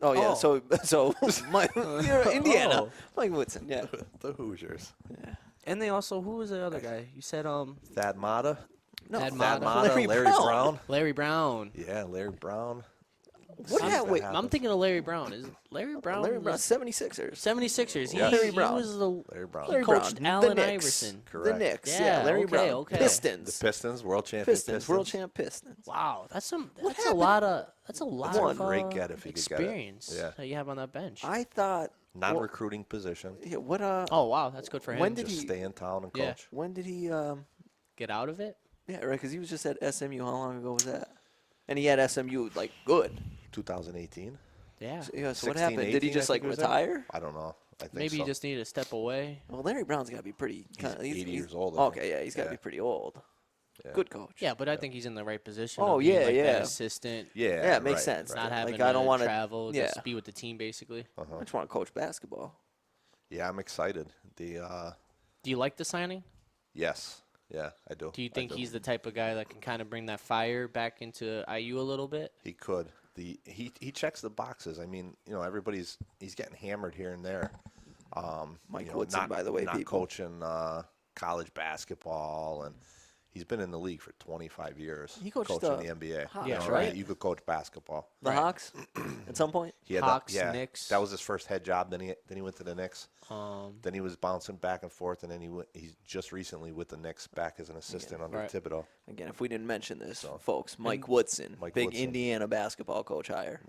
Oh, yeah. Oh. So you're Indiana. Oh. Mike Woodson, yeah. The Hoosiers. Yeah. And they also, who was the other guy? You said Thad Matta. No, Thad Thad Matta. Matta, Larry Larry Brown. Brown. Larry Brown. Yeah, Larry Brown. What Since happened? that Wait, happened. I'm thinking of Larry Brown. Is Larry Brown? Larry Brown, was 76ers. 76ers. Yeah. Larry He Brown. was the Larry Brown. Larry coached Brown. Allen the Knicks. Iverson. The Correct. Knicks. Yeah, Yeah, Larry okay, Brown. okay. Pistons. The Pistons, world champion Pistons. World champ Pistons. Wow, that's a happened? lot of great get if he could get it. experience Yeah. that you have on that bench. I thought. Non-recruiting position. Yeah, what? Oh wow, that's good for him. When did Just he- stay in town and Yeah. coach. When did he? Get out of it? Yeah, right. Because he was just at SMU. How long ago was that? And he had SMU like good. 2018. Yeah. So, yeah, so what 16, happened? Did he 18, just I like think he was there. retire? I don't know. I think Maybe so. he just needed to step away. Well, Larry Brown's got to be pretty. He's 80 years old, I think. Okay, yeah, he's got to Yeah. be pretty old. Yeah. Good coach. Yeah, but I think he's in the right position. Oh, of being, yeah, like, that yeah. assistant. Yeah, Yeah, it makes right, sense. right. Not having Like, I don't to wanna- travel, yeah. just be with the team basically. I just want to coach basketball. Yeah, I'm excited. Do you like the signing? Yes. Yeah, I do. Do you I think he's the type of guy that can kind of bring that fire back into IU a little bit? He could. He checks the boxes. I mean, he's getting hammered here and there. Mike Woodson, by the way, not people. coaching college basketball, and he's been in the league for 25 years. He coached coaching the the NBA. Hawks, Yeah, right? You could coach basketball. The Hawks at some point. He had Hawks, yeah, Knicks. That was his first head job. Then he went to the Knicks. Um, Then he was bouncing back and forth, and then he's just recently with the Knicks back as an assistant under Right. Thibodeau. Again, if we didn't mention this, folks, Mike Woodson, Mike big Woodson. Indiana basketball coach hire.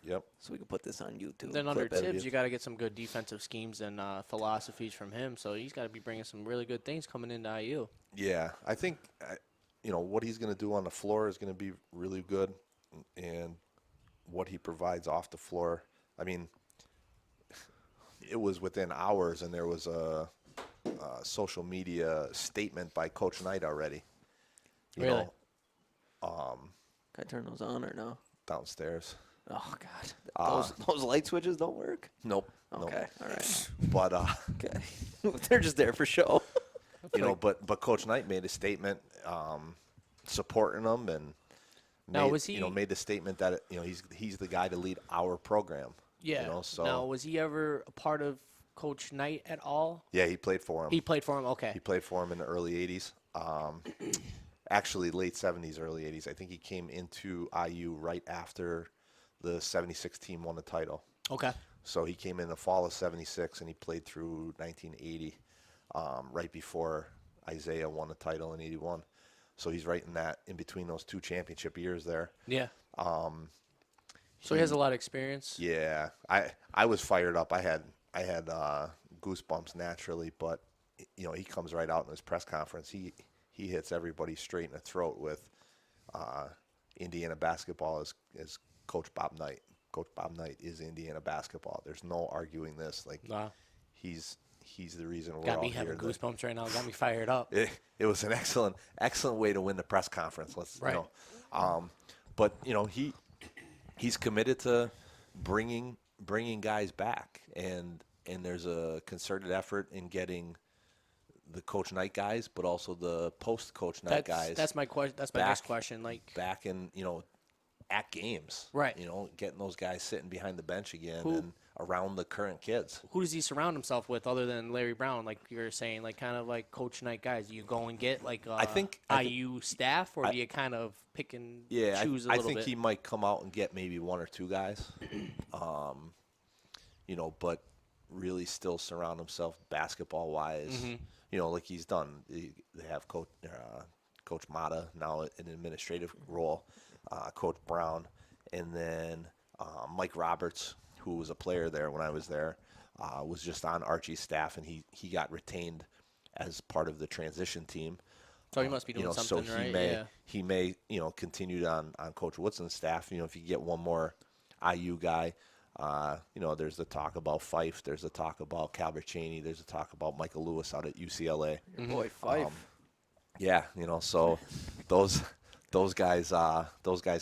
Yep. So we can put this on YouTube. then under clip it. Tibbs, you got to get some good defensive schemes and philosophies from him. So he's got to be bringing some really good things coming into IU. Yeah, I think what he's going to do on the floor is going to be really good, and what he provides off the floor. I mean, it was within hours, and there was a social media statement by Coach Knight already. You Really? know, Can I turn those on or no? downstairs. Oh God, those light switches don't work. Nope. Okay, all right. But Okay, they're just there for show. but Coach Knight made a statement supporting them, and Now, made, was he- made the statement that he's the guy to lead our program. Yeah. So Now, was he ever a part of Coach Knight at all? yeah, he played for him. He played for him. Okay. He played for him in the early 80s. Actually, late 70s, early 80s. I think he came into IU right after the 76 team won the title. Okay. So he came in the fall of 76, and he played through 1980, right before Isaiah won the title in 81. So he's right in between those two championship years there. Yeah. So he has a lot of experience. Yeah, I was fired up. I had goosebumps naturally, but he comes right out in his press conference. He hits everybody straight in the throat with Indiana basketball is Coach Bob Knight. Coach Bob Knight is Indiana basketball. There's no arguing this. Like Wow. he's the reason we're Got all me here. having goosebumps right now. Got me fired up. It was an excellent way to win the press conference. Right. But he's committed to bringing guys back, and there's a concerted effort in getting the Coach Knight guys, but also the post Coach Knight guys. That's my question. That's my next question. Like, back in at games, Right. Getting those guys sitting behind the bench again Who- and around the current kids. who does he surround himself with other than Larry Brown? Like you're saying, like kind of like Coach Knight guys. Do you go and get like I think IU staff, or do you kind of pick and Yeah, choose a I little think bit? he might come out and get maybe one or two guys, but really still surround himself basketball wise, Mm-hmm. like he's done. They have Coach Mata now in an administrative role, Coach Brown, and then Mike Roberts, who was a player there when I was there, was just on Archie's staff, and he got retained as part of the transition team. So he must be doing something, so right? He may continue on Coach Woodson's staff. If you get one more IU guy, there's the talk about Fife, there's the talk about Calvert Chaney, there's the talk about Michael Lewis out at UCLA. Your boy Fife. Yeah, so those guys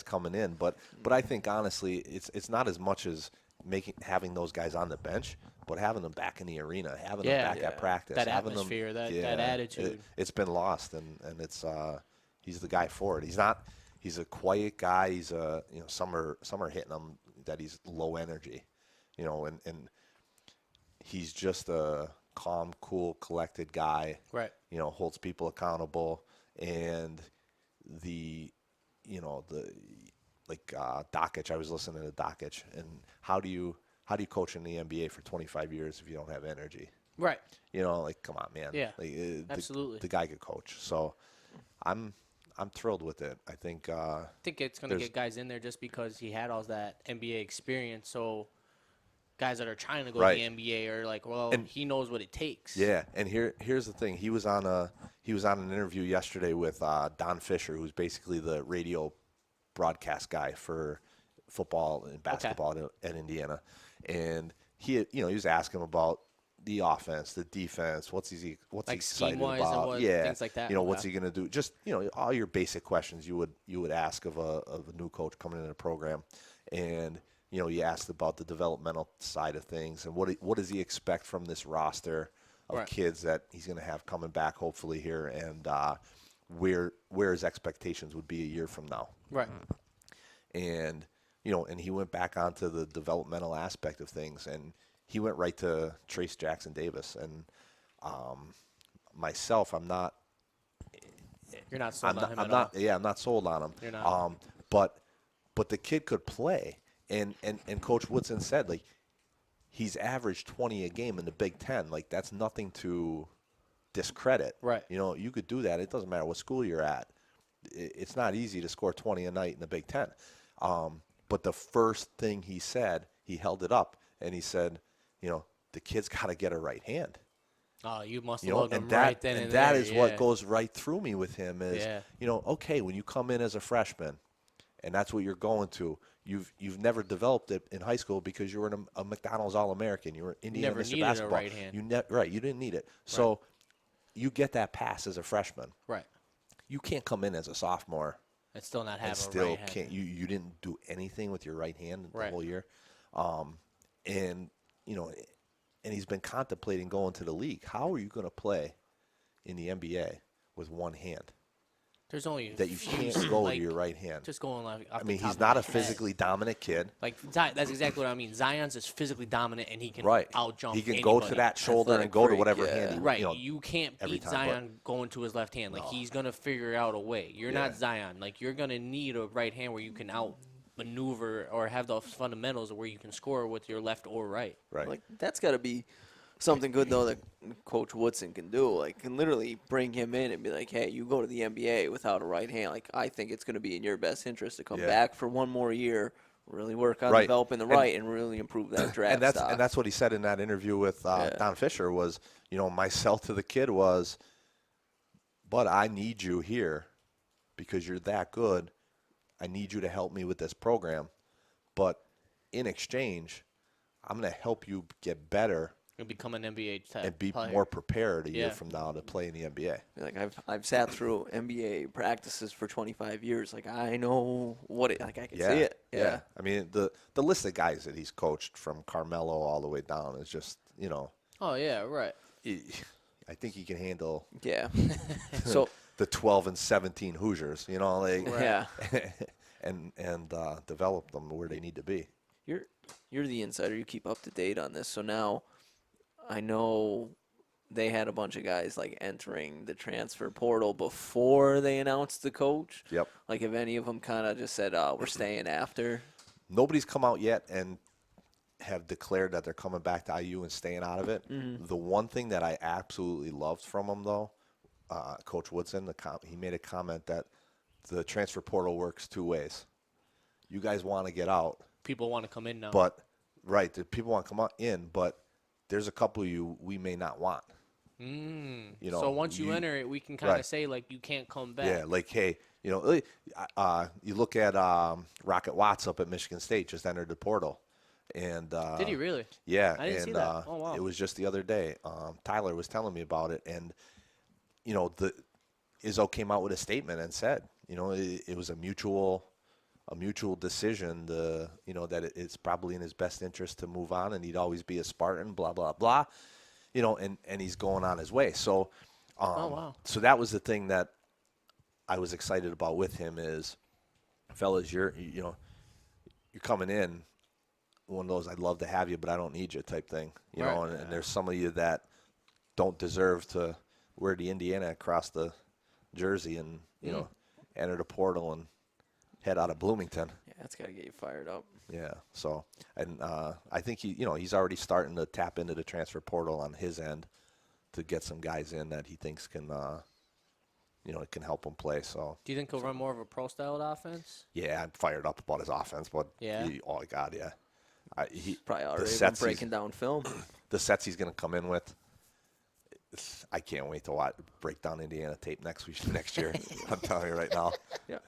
coming in, but I think honestly it's not as much as having those guys on the bench, but having them back in the arena, having them back at practice, That having atmosphere, them, that attitude. It's been lost, and it's he's the guy for it. He's a quiet guy. He's some are hitting him that he's low energy, and he's just a calm, cool, collected guy. Right. Holds people accountable, and the Dockich. I was listening to Dockich, and how do you coach in the NBA for 25 years if you don't have energy? Right. Come on, man. Yeah. Absolutely. The guy could coach. So I'm thrilled with it. I think It's going to get guys in there just because he had all that NBA experience. So guys that are trying to go to the NBA are like, well, and he knows what it takes. Yeah, and here's the thing. He was on an interview yesterday with Don Fisher, who's basically the radio broadcast guy for football and basketball at Indiana, and he was asking him about the offense, the defense, what's he excited about? Things like that. What's he gonna do? Just all your basic questions you would ask of a new coach coming into the program, and you asked about the developmental side of things and what does he expect from this roster of kids that he's gonna have coming back hopefully here, and where his expectations would be a year from now. Right. And and he went back onto the developmental aspect of things, and he went right to Trace Jackson Davis. And myself, I'm not. You're not sold on him I'm at all. Yeah, I'm not sold on him. You're not. But the kid could play, and Coach Woodson said he's averaged 20 a game in the Big Ten. That's nothing to discredit. Right. You could do that. It doesn't matter what school you're at. It's not easy to score 20 a night in the Big Ten. But the first thing he said, he held it up, and he said, the kid's got to get a right hand. Oh, you must have loved him and right then and and that there. is what goes right through me with him is, Yeah. Okay, when you come in as a freshman, and that's what you're going to, you've never developed it in high school because you were a McDonald's All-American. You were Indiana Never Mr. needed Basketball. a right hand. You didn't need it. So you get that pass as a freshman. Right. You can't come in as a sophomore And still not have and a still right hand. can't. You didn't do anything with your right hand the Right. whole year, and and he's been contemplating going to the league. How are you going to play in the NBA with one hand There's only that you can't go to your right hand? Just going off I the mean, top he's of not my a head. physically dominant kid. That's exactly what I mean. Zion's is physically dominant, and he can outjump. He can anybody. go to that shoulder Athletic and go to freak, whatever yeah. hand he Right. You know, You can't every beat time, Zion going to his left hand. He's gonna figure out a way. You're Yeah. not Zion. You're gonna need a right hand where you can outmaneuver or have those fundamentals where you can score with your left or right. right. That's got to be something good though that Coach Woodson can do. Can literally bring him in and be like, "Hey, you go to the NBA without a right hand. I think it's going to be in your best interest to come Yeah. back for one more year, really work on Right. developing the right, and really improve that draft stock." And that's what he said in that interview with Don Fisher was, my sell to the kid was, but I need you here because you're that good. I need you to help me with this program, but in exchange, I'm going to help you get better And become an NBA type and be player. more prepared a year Yeah. from now to play in the NBA. I've sat through NBA practices for 25 years. I know what it. I can see it. Yeah. I mean, the list of guys that he's coached from Carmelo all the way down is just, Oh yeah, right. I think he can handle Yeah. So the 12 and 17 Hoosiers, yeah. and develop them where they need to be. You're the insider. You keep up to date on this. So now, I know they had a bunch of guys entering the transfer portal before they announced the coach. Yep. Have any of them kind of just said, "We're staying after"? Nobody's come out yet and have declared that they're coming back to IU and staying out of it. Mm-hmm. The one thing that I absolutely loved from him, though, Coach Woodson, he made a comment that the transfer portal works two ways. You guys want to get out. People want to come in now. But the people want to come in, but there's a couple we may not want. So once you enter it, we can kind of say you can't come back. Yeah, hey, you look at Rocket Watts up at Michigan State just entered the portal, and Did he really? Yeah, I didn't see that. Oh wow. It was just the other day. Tyler was telling me about it, and the Izzo came out with a statement and said, it was a mutual decision, that it's probably in his best interest to move on, and he'd always be a Spartan, blah, blah, blah, and he's going on his way. So, oh, wow. So that was the thing that I was excited about with him is, fellas, you're coming in. one of those I'd love to have you, but I don't need you type thing. You Right. know, and there's some of you that don't deserve to wear the Indiana across the jersey and enter the portal and head out of Bloomington. Yeah, that's got to get you fired up. Yeah. So, and I think he's already starting to tap into the transfer portal on his end to get some guys in that he thinks can, it can help him play. So. Do you think he'll run more of a pro-styled offense? Yeah, I'm fired up about his offense, but oh God, yeah. He Probably already the been sets breaking down film. the sets he's going to come in with. I can't wait to break down Indiana tape next year. I'm telling you right now. Yeah.